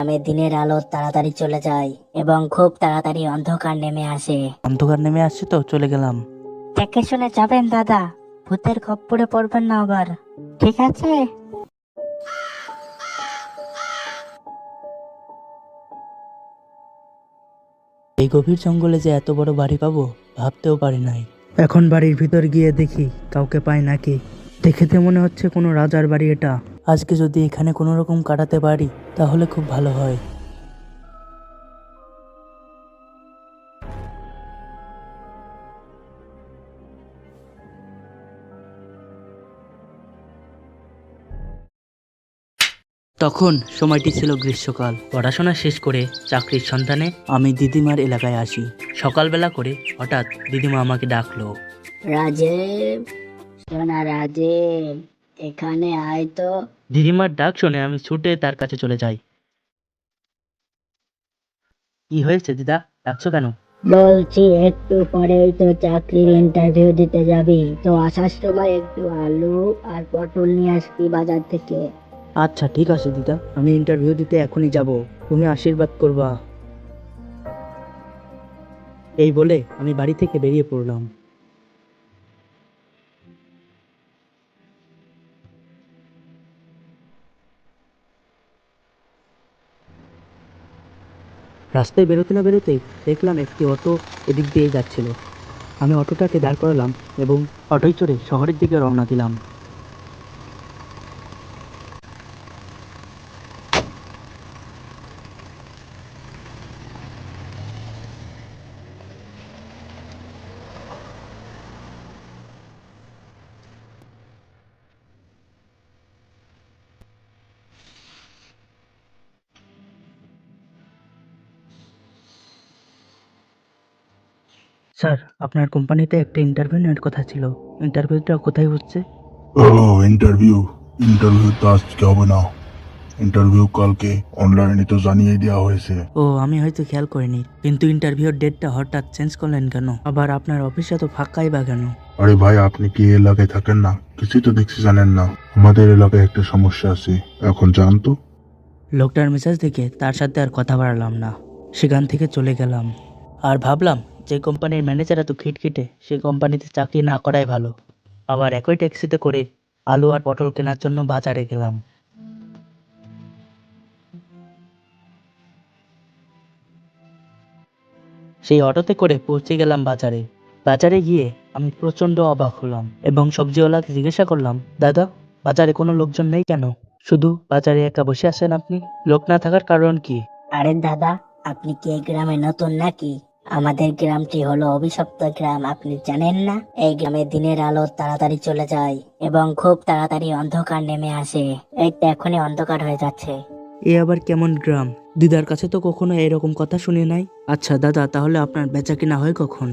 গ্রামে দিনের আলো তাড়াতাড়ি চলে যায় এবং খুব তাড়াতাড়ি অন্ধকার নেমে আসে। অন্ধকার নেমে আসছে তো চলে গেলাম। দেখে শুনে যাবেন দাদা, ভূতের খপ্পরে পড়বেন না আবার, ঠিক আছে? এই গভীর জঙ্গলে যে এত বড় বাড়ি পাবো ভাবতেও পারি নাই। এখন বাড়ির ভিতর গিয়ে দেখি কাউকে পাই নাকি। দেখে তো মনে হচ্ছে কোনো রাজার বাড়ি এটা। আজকে যদি এখানে কোনো রকম কাটাতে পারি তাহলে খুব ভালো হয়। তখন সময়টি ছিল গ্রীষ্মকাল। পড়াশোনা শেষ করে চাকরির সন্ধানে আমি দিদিমার এলাকায় আসি। সকালবেলা করে হঠাৎ দিদিমা আমাকে ডাকলো। রাজীব, সোনা রাজীব, এখানে আয় তো। দিদিমার ডাক শুনে আমি ছুটে তার কাছে চলে যাই। কি হয়েছে দিদা, ডাকছো কেন? বলছি একটু পরেই তো চাকরির ইন্টারভিউ দিতে যাবি, তো আসার সময় একটু আলু আর পটল নিয়ে আসবি বাজার থেকে। আচ্ছা ঠিক আছে দিদা, আমি ইন্টারভিউ দিতে এখনই যাব, তুমি আশীর্বাদ করবা। এই বলে আমি বাড়ি থেকে বেরিয়ে পড়লাম। রাস্তায় বেরোতে না বেরোতেই দেখলাম একটি অটো এদিক দিয়ে যাচ্ছিল। আমি অটোটাকে দাঁড় করালাম এবং অটোয় চড়ে শহরের দিকে রওনা দিলাম। স্যার, আপনার কোম্পানিতে একটা ইন্টারভিউ নেওয়ার কথা ছিল। ইন্টারভিউটা কোথায় হচ্ছে? ও, ইন্টারভিউ ইন্টারভিউ তো আজকে হবে না। ইন্টারভিউ কালকে অনলাইনে তো জানিয়ে দেওয়া হয়েছে। ও, আমি হয়তো খেয়াল করিনি, কিন্তু ইন্টারভিউর ডেটটা হঠাৎ চেঞ্জ করলেন কেন? আবার আপনার অফিসে তো ফাঁকাই বা কেন? আরে ভাই, আপনি কি এই এলাকায় থাকেন না? কিছুই তো দেখছি জানেন না। আমাদের এলাকায় একটা সমস্যা আছে, এখন জান তো। লোকটার মেজাজ দেখে তার সাথে আর কথা বাড়ালাম না, সেখান থেকে চলে গেলাম। আর ভাবলাম যে কোম্পানির ম্যানেজার এত খিটখিটে, সে কোম্পানিতে চাকরি না করাই ভালো। আবার একই ট্যাক্সিতে করে আলু আর পটল কেনার জন্য বাজারে গেলাম। সেই অটোতে করে পৌঁছে গেলাম বাজারে। বাজারে গিয়ে আমি প্রচন্ড অবাক হলাম এবং সবজিওয়ালাকে জিজ্ঞাসা করলাম, দাদা, বাজারে কোনো লোকজন নেই কেন? শুধু বাজারে একা বসে আছেন আপনি, লোক না থাকার কারণ কি? আরে দাদা, আপনি কি এই গ্রামে নতুন নাকি? আমাদের গ্রামটি হলো অভিশপ্ত গ্রাম, আপনি জানেন না? এই গ্রামে দিনের আলো তাড়াতাড়ি চলে যায় এবং খুব তাড়াতাড়ি অন্ধকার নেমে আসে। এই তো এখনই অন্ধকার হয়ে যাচ্ছে। এ আবার কেমন গ্রাম? দিদার কাছে তো কখনো এরকম কথা শুনি নাই। আচ্ছা দাদা, তাহলে আপনার বেচা কিনা হয় কখন?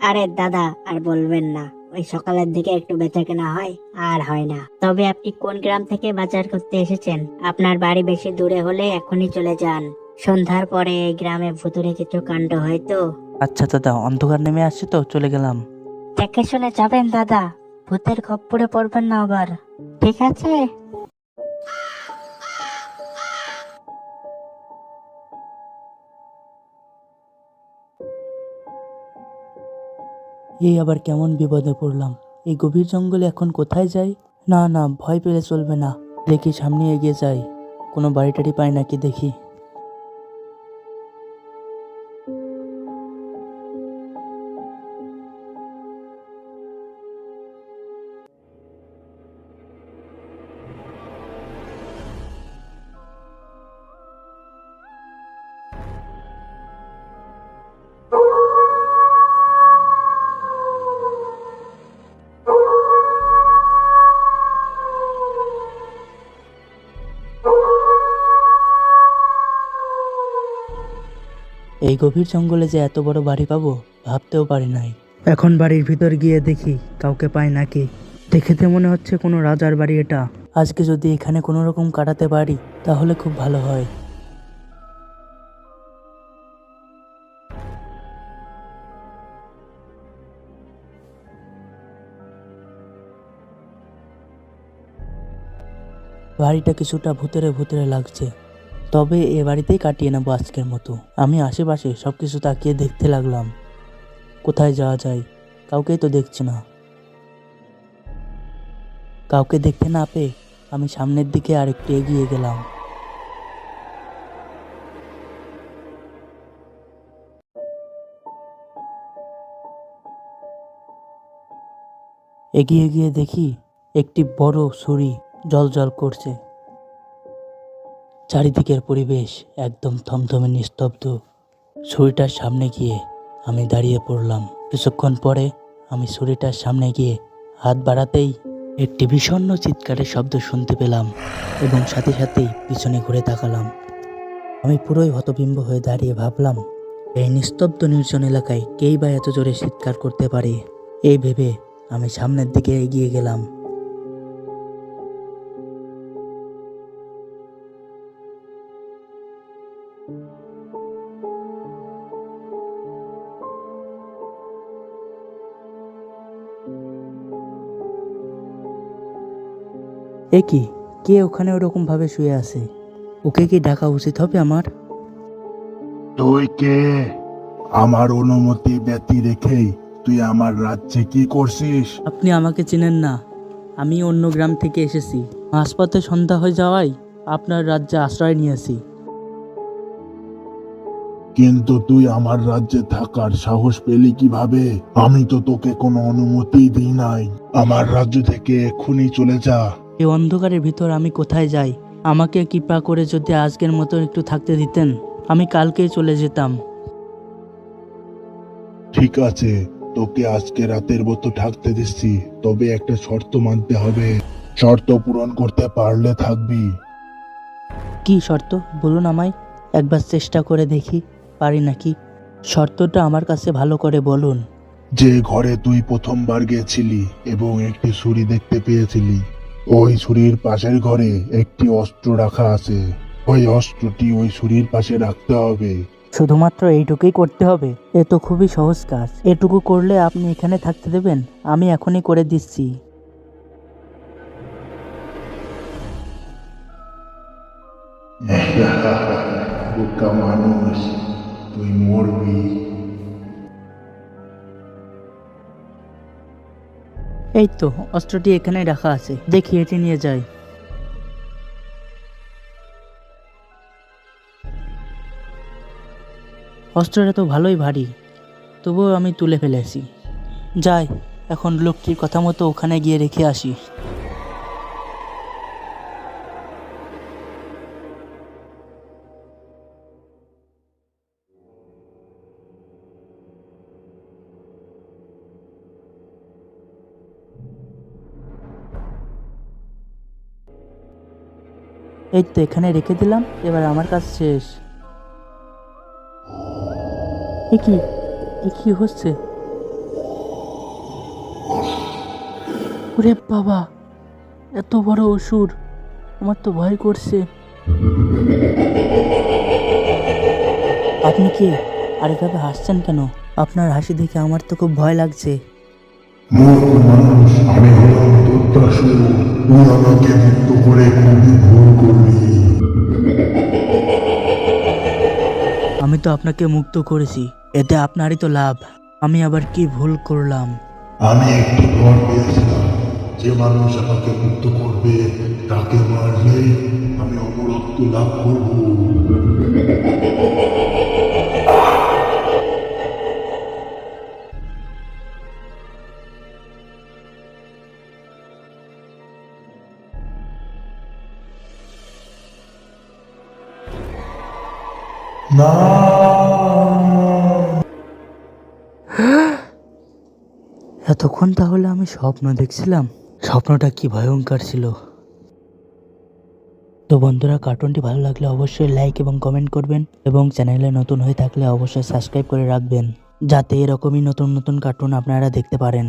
আরে দাদা, আর বলবেন না, ওই সকালের দিকে একটু বেচা কেনা হয়, আর হয় না। তবে আপনি কোন গ্রাম থেকে বাজার করতে এসেছেন? আপনার বাড়ি বেশি দূরে হলে এখনই চলে যান। সন্ধ্যার পরে এই গ্রামে ভুতুরে কিছু কাণ্ড হয় তো। আচ্ছা দাদা, অন্ধকার নেমে আসছে তো চলে গেলাম। দেখে শুনে যাবেন দাদা, ভূতের খপ্পরে পড়বেন না আবার, ঠিক আছে? এই আবার কেমন বিপদে পড়লাম? এই গভীর জঙ্গলে এখন কোথায় যাই? না না, ভয় পেলে চলবে না। দেখি সামনে এগিয়ে যাই, কোনো বাড়ি টাড়ি পাই নাকি দেখি। এই গভীর জঙ্গলে যে এত বড় বাড়ি পাবো ভাবতেও পারি নাই। এখন বাড়ির ভিতর গিয়ে দেখি কাউকে পাই নাকি। দেখে তো মনে হচ্ছে কোনো রাজার বাড়ি এটা। আজকে যদি এখানে কোনো রকম কাটাতে পারি তাহলে খুব ভালো হয়। বাড়িটা কিছুটা ভূতেরে ভূতেরে লাগছে। তবে এ বাড়িতেই কাটিয়ে নেবো আজকের মতো। আমি আশেপাশে সবকিছু তাকিয়ে দেখতে লাগলাম, কোথায় যাওয়া যায়। কাউকেই তো দেখছি না। কাউকে দেখতে না পেয়ে আমি সামনের দিকে আরেকটু এগিয়ে গেলাম। এগিয়ে গিয়ে দেখি একটি বড় ছুরি জ্বলজ্বল করছে। চারিদিকের পরিবেশ একদম থমথমে নিস্তব্ধ। ছুরিটার সামনে গিয়ে আমি দাঁড়িয়ে পড়লাম। কিছুক্ষণ পরে আমি ছুরিটার সামনে গিয়ে হাত বাড়াতেই একটি বিষণ্ণ চিৎকারের শব্দ শুনতে পেলাম এবং সাথে সাথেই পিছনে ঘুরে তাকালাম। আমি পুরোই হতবিম্ব হয়ে দাঁড়িয়ে ভাবলাম, এই নিস্তব্ধ নির্জন এলাকায় কেই বা এত জোরে চিৎকার করতে পারে। এই ভেবে আমি সামনের দিকে এগিয়ে গেলাম। এ কি, কে ওখানে ওরকম ভাবে শুয়ে আছে? ওকে কি ডাকা উচিত হবে আমার? তুই কে? আমার অনুমতি ব্যতি রেখেই তুই আমার রাজ্যে কি করছিস? আপনি আমাকে চেনেন না, আমি অন্য গ্রাম থেকে এসেছি। মাঝপথে সন্ধ্যা হয়ে যাওয়ায় আপনার রাজ্যে আশ্রয় নিয়েছি। কিন্তু তুই আমার রাজ্যে থাকার সাহস পেলি কিভাবে? আমি তো তোকে কোনো অনুমতি দিই নাই। আমার রাজ্য থেকে এক্ষুনি চলে যা। এই অন্ধকারের ভিতর আমি কোথায় যাই? আমাকে কৃপা করে যদি আজকের মতো একটু থাকতে দিতেন, আমি কালকেই চলে যেতাম। ঠিক আছে, তোকে আজকে রাতের মতো থাকতে দিচ্ছি, তবে একটা শর্ত মানতে হবে। শর্ত পূরণ করতে পারলে থাকবি। কি শর্ত বলুন আমায়, একবার চেষ্টা করে দেখি পারি নাকি। শর্তটা আমার কাছে ভালো করে বলুন। যে ঘরে তুই প্রথমবার গেছিলি এবং একটি ছুরি দেখতে পেয়েছিলি, ওই ছুরির পাশের ঘরে একটি অস্ত্র রাখা আছে। ওই অস্ত্রটি ওই ছুরির পাশে রাখতে হবে। শুধুমাত্র এইটুকুই করতে হবে? এ তো খুবই সহজ কাজ। এটুকু করলে আপনি এখানে থাকতে দেবেন? আমি এখনই করে দিচ্ছি। বোকা মানুষ, তুই মরবি। এই তো অস্ত্রটি এখানে রাখা আছে, দেখি এটি নিয়ে যাই। অস্ত্রটা তো ভালোই ভারী, তবুও আমি তুলে ফেলেছি। যাই, এখন লোকটির কথা মতো ওখানে গিয়ে রেখে আসি। এই তো এখানে রেখে দিলাম, এবার আমার কাজ শেষ। এ কি, এ কি হচ্ছে? ওরে বাবা, এত বড় অসুর! আমার তো ভয় করছে। আপনি কি আর এভাবে হাসছেন কেন? আপনার হাসি দেখে আমার তো খুব ভয় লাগছে। মূর্খ মানুষ, আমি হলাম দত্তাসুর। তুই আমাকে মুক্ত করে খুবই ভুল করলি। আমি তো আপনাকে মুক্ত করেছি, এতে আপনারই তো লাভ। আমি আবার কি ভুল করলাম? আমি একটি ঘর পেয়েছিলাম, যে মানুষ আমাকে মুক্ত করবে তাকে মারলেই আমি অমরত্ব লাভ করব। না, এতক্ষণ তাহলে আমি স্বপ্ন দেখছিলাম? স্বপ্নটা কি ভয়ঙ্কর ছিল! তো বন্ধুরা, কার্টুনটি ভালো লাগলে অবশ্যই লাইক এবং কমেন্ট করবেন এবং চ্যানেলে নতুন হয়ে থাকলে অবশ্যই সাবস্ক্রাইব করে রাখবেন, যাতে এরকমই নতুন নতুন কার্টুন আপনারা দেখতে পারেন।